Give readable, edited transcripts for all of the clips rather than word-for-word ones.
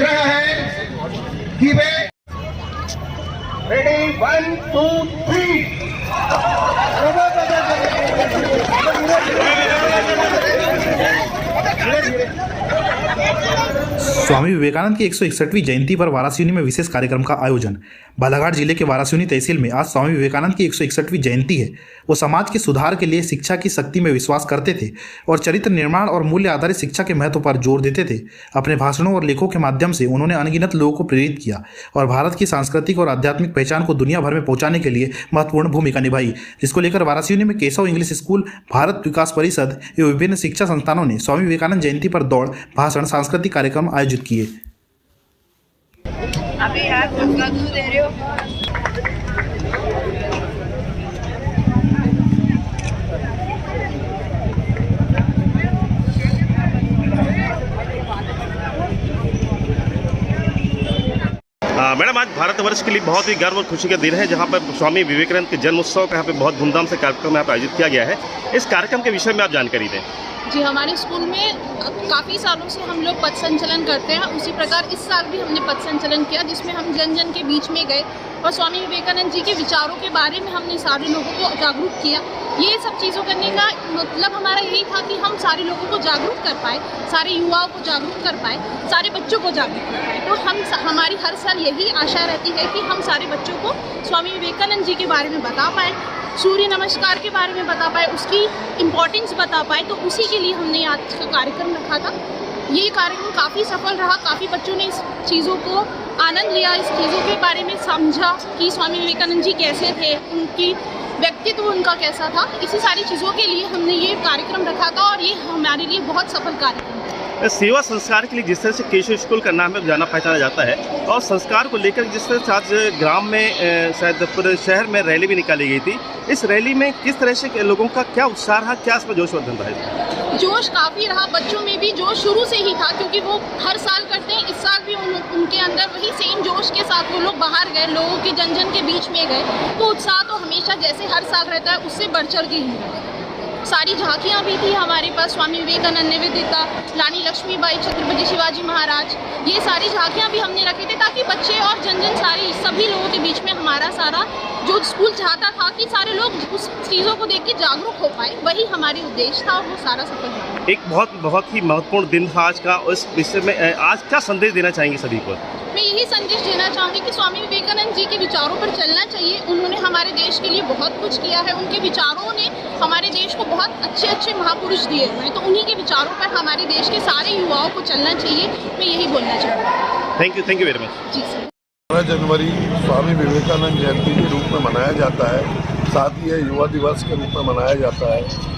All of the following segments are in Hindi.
आग्रह है कि वे रेडी 1 2 3 स्वामी विवेकानंद की 161वीं जयंती पर वाराणसी में विशेष कार्यक्रम का आयोजन। बालाघाट जिले के वाराणसी तहसील में आज स्वामी विवेकानंद की 161वीं जयंती है। वो समाज के सुधार के लिए शिक्षा की शक्ति में विश्वास करते थे और चरित्र निर्माण और मूल्य आधारित शिक्षा के महत्व पर जोर देते थे। अपने भाषणों और लेखों के माध्यम से उन्होंने अनगिनत लोगों को प्रेरित किया और भारत की सांस्कृतिक और आध्यात्मिक पहचान को दुनिया भर में पहुंचाने के लिए महत्वपूर्ण भूमिका निभाई, जिसको लेकर वाराणसी में केशव इंग्लिश स्कूल, भारत विकास परिषद एवं विभिन्न शिक्षा संस्थानों ने स्वामी विवेकानंद जयंती पर दौड़, भाषण, सांस्कृतिक कार्यक्रम आयोजित किए। अभी आप कितना दूध दे रहे हो? मैडम, आज भारतवर्ष के लिए बहुत ही गर्व और खुशी का दिन है, जहां पर स्वामी विवेकानंद के जन्म उत्सव का यहाँ पे बहुत धूमधाम से कार्यक्रम यहाँ पे आयोजित किया गया है। इस कार्यक्रम के विषय में आप जानकारी दें। जी, हमारे स्कूल में काफ़ी सालों से हम लोग पथ संचलन करते हैं। उसी प्रकार इस साल भी हमने पथ संचलन किया, जिसमें हम जन जन के बीच में गए और स्वामी विवेकानंद जी के विचारों के बारे में हमने सारे लोगों को जागरूक किया। ये सब चीज़ों करने का मतलब हमारा यही था कि हम सारे लोगों को जागरूक कर पाए, सारे युवाओं को जागरूक कर पाए, सारे बच्चों को जागरूक कर पाए। तो हमारी हर साल यही आशा रहती है कि हम सारे बच्चों को स्वामी विवेकानंद जी के बारे में बता पाए, सूर्य नमस्कार के बारे में बता पाए, उसकी इम्पोर्टेंस बता पाए। तो उसी के लिए हमने आज का कार्यक्रम रखा था। ये कार्यक्रम काफ़ी सफल रहा। काफ़ी बच्चों ने इस चीज़ों को आनंद लिया, इस चीज़ों के बारे में समझा कि स्वामी विवेकानंद जी कैसे थे, उनकी व्यक्तित्व उनका कैसा था। इसी सारी चीज़ों के लिए हमने ये कार्यक्रम रखा था और ये हमारे लिए बहुत सफल कार्यक्रम था। सेवा संस्कार के लिए जिस तरह से केशव स्कूल का नाम है जाना पहचाना जाता है, और संस्कार को लेकर जिस तरह से आज ग्राम में शायद पूरे शहर में रैली भी निकाली गई थी, इस रैली में किस तरह से लोगों का क्या उत्साह रहा, क्या इसमें जोशवर्धन रहा? जोश काफ़ी रहा, बच्चों में भी जोश शुरू से ही था, क्योंकि वो हर साल करते हैं। इस साल भी उनके अंदर वही सेम जोश के साथ वो लोग बाहर गए, लोगों के जन जन के बीच में गए। तो उत्साह तो हमेशा जैसे हर साल रहता है, उससे बढ़ चढ़ के ही रहा। सारी झांकियाँ भी थी हमारे पास, स्वामी विवेकानंद निवेदिता, रानी लक्ष्मीबाई, छत्रपति शिवाजी महाराज, ये सारी झांकियाँ भी हमने रखी थी, ताकि बच्चे और जन जन सारे सभी लोगों के बीच में हमारा सारा जो स्कूल चाहता था कि सारे लोग उस चीज़ों को देख के जागरूक हो पाए, वही हमारी उद्देश्य था और वो सारा सफल हुआ। एक बहुत ही महत्वपूर्ण दिन था आज का। उस विषय में आज क्या संदेश देना चाहेंगे सभी को? मैं यही संदेश देना चाहूँगी कि स्वामी विवेकानंद जी के विचारों पर चलना चाहिए। उन्होंने हमारे देश के लिए बहुत कुछ किया है, उनके विचारों ने हमारे देश को बहुत अच्छे महापुरुष दिए हुए हैं। तो उन्हीं के विचारों पर हमारे देश के सारे युवाओं को चलना चाहिए। मैं यही बोलना चाहूँगी। Thank you very much. जी सर। 15 जनवरी स्वामी विवेकानंद जयंती के रूप में मनाया जाता है, साथ ही युवा दिवस के रूप में मनाया जाता है।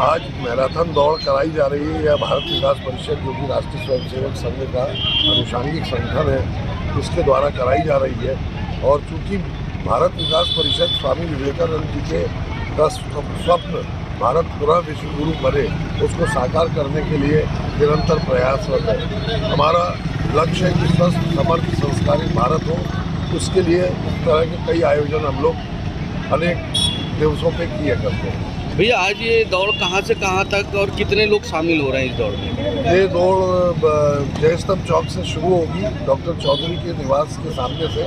आज मैराथन दौड़ कराई जा रही है, यह भारत विकास परिषद जो कि राष्ट्रीय स्वयंसेवक संघ का अनुषांगिक संगठन है, उसके द्वारा कराई जा रही है। और चूँकि भारत विकास परिषद स्वामी विवेकानंद जी के का स्वप्न भारत पूरा विश्व गुरु बने, उसको साकार करने के लिए निरंतर प्रयासरत है। हमारा लक्ष्य है कि स्वस्थ, समर्थ, संस्कारी भारत हो। उसके लिए इस तरह के कई आयोजन हम लोग अनेक दिवसों पे किए करते हैं। भैया, आज ये दौड़ कहाँ से कहाँ तक और कितने लोग शामिल हो रहे हैं इस दौड़ में? ये दौड़ जय स्तंभ चौक से शुरू होगी, डॉक्टर चौधरी के निवास के सामने से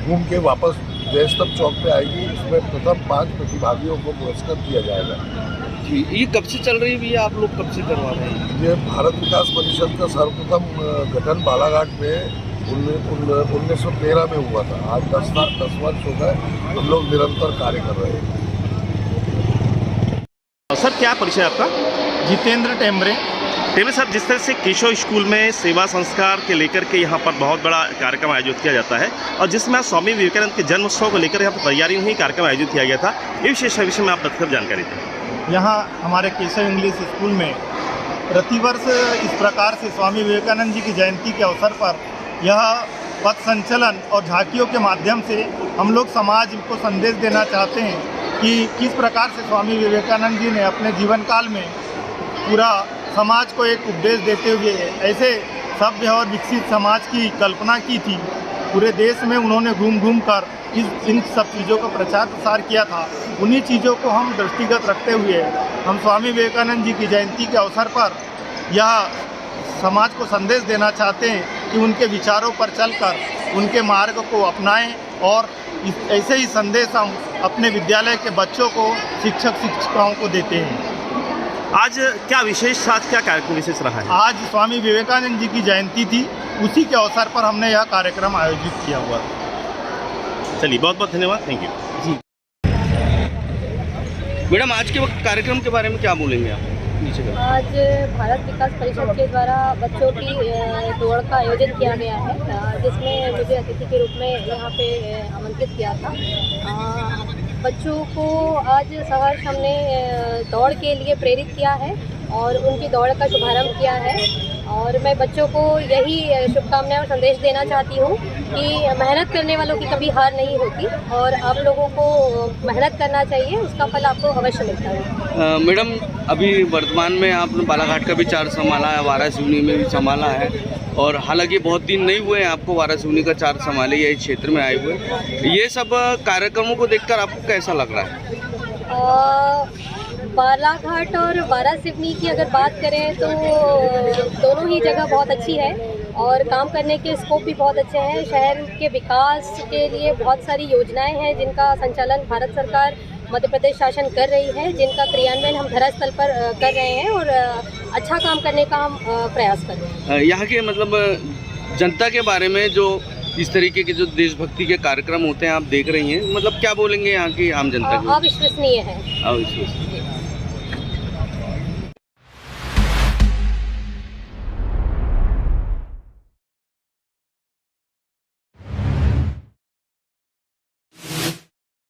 घूम के वापस जय स्तंभ चौक पे आएगी। इसमें प्रथम 5 प्रतिभागियों को पुरस्कृत दिया जाएगा। जी, ये कब से चल रही है भैया, आप लोग कब से करवा रहे हैं? ये भारत विकास परिषद का सर्वप्रथम गठन बालाघाट में 1913 में हुआ था। आज 10 वर्ष हो गए, हम लोग निरंतर कार्य कर रहे हैं। सर, क्या परिचय आपका? जितेंद्र टेम्बरे। साहब, जिस तरह से केशव स्कूल में सेवा संस्कार के लेकर के यहाँ पर बहुत बड़ा कार्यक्रम आयोजित किया जाता है, और जिसमें स्वामी विवेकानंद के जन्म उत्सव को लेकर यहाँ पर तैयारी हुई कार्यक्रम आयोजित किया गया था, ये विषय में आप तथ्य जानकारी दें। यहाँ हमारे केशव इंग्लिश स्कूल में प्रतिवर्ष इस प्रकार से स्वामी विवेकानंद जी की जयंती के अवसर पर यह पथ संचलन और झांकियों के माध्यम से हम लोग समाज को संदेश देना चाहते हैं कि किस प्रकार से स्वामी विवेकानंद जी ने अपने जीवन काल में पूरा समाज को एक उपदेश देते हुए ऐसे सभ्य और विकसित समाज की कल्पना की थी। पूरे देश में उन्होंने घूम घूम कर इन सब चीज़ों का प्रचार प्रसार किया था। उन्हीं चीज़ों को हम दृष्टिगत रखते हुए हम स्वामी विवेकानंद जी की जयंती के अवसर पर यह समाज को संदेश देना चाहते हैं कि उनके विचारों पर चलकर उनके मार्ग को अपनाएं और ऐसे ही संदेश हम अपने विद्यालय के बच्चों को, शिक्षक शिक्षिकाओं को देते हैं। आज क्या विशेष, आज क्या कार्यक्रम विशेष रहा है? आज स्वामी विवेकानंद जी की जयंती थी, उसी के अवसर पर हमने यह कार्यक्रम आयोजित किया हुआ था। चलिए, बहुत बहुत धन्यवाद, थैंक यू। मैडम, आज के कार्यक्रम के बारे में क्या बोलेंगे आप? नीचे करो। आज भारत विकास परिषद के द्वारा बच्चों की दौड़ का आयोजन किया गया है, जिसमें मुझे अतिथि के रूप में यहाँ पे आमंत्रित किया था। बच्चों को आज सहर्ष हमने दौड़ के लिए प्रेरित किया है और उनकी दौड़ का शुभारंभ किया है। और मैं बच्चों को यही शुभकामनाएं और संदेश देना चाहती हूँ कि मेहनत करने वालों की कभी हार नहीं होती और आप लोगों को मेहनत करना चाहिए, उसका फल आपको अवश्य मिलता है। मैडम, अभी वर्तमान में आपने बालाघाट का भी चार्ज संभाला है, वारासिवनी में भी संभाला है, और हालांकि बहुत दिन नहीं हुए हैं आपको वारासिवनी का चार्ज संभाले या इस क्षेत्र में आए हुए। ये सब कार्यक्रमों को देखकर आपको कैसा लग रहा है? बालाघाट और वारासिवनी की अगर बात करें तो दोनों ही जगह बहुत अच्छी है और काम करने के स्कोप भी बहुत अच्छे हैं। शहर के विकास के लिए बहुत सारी योजनाएं हैं जिनका संचालन भारत सरकार, मध्य प्रदेश शासन कर रही है, जिनका क्रियान्वयन हम धरातल पर कर रहे हैं और अच्छा काम करने का हम प्रयास कर रहे हैं। यहाँ के मतलब जनता के बारे में जो इस तरीके के जो देशभक्ति के कार्यक्रम होते हैं आप देख रही हैं, मतलब क्या बोलेंगे यहाँ की आम जनता की? अविश्वसनीय है। अविश्वसनीय।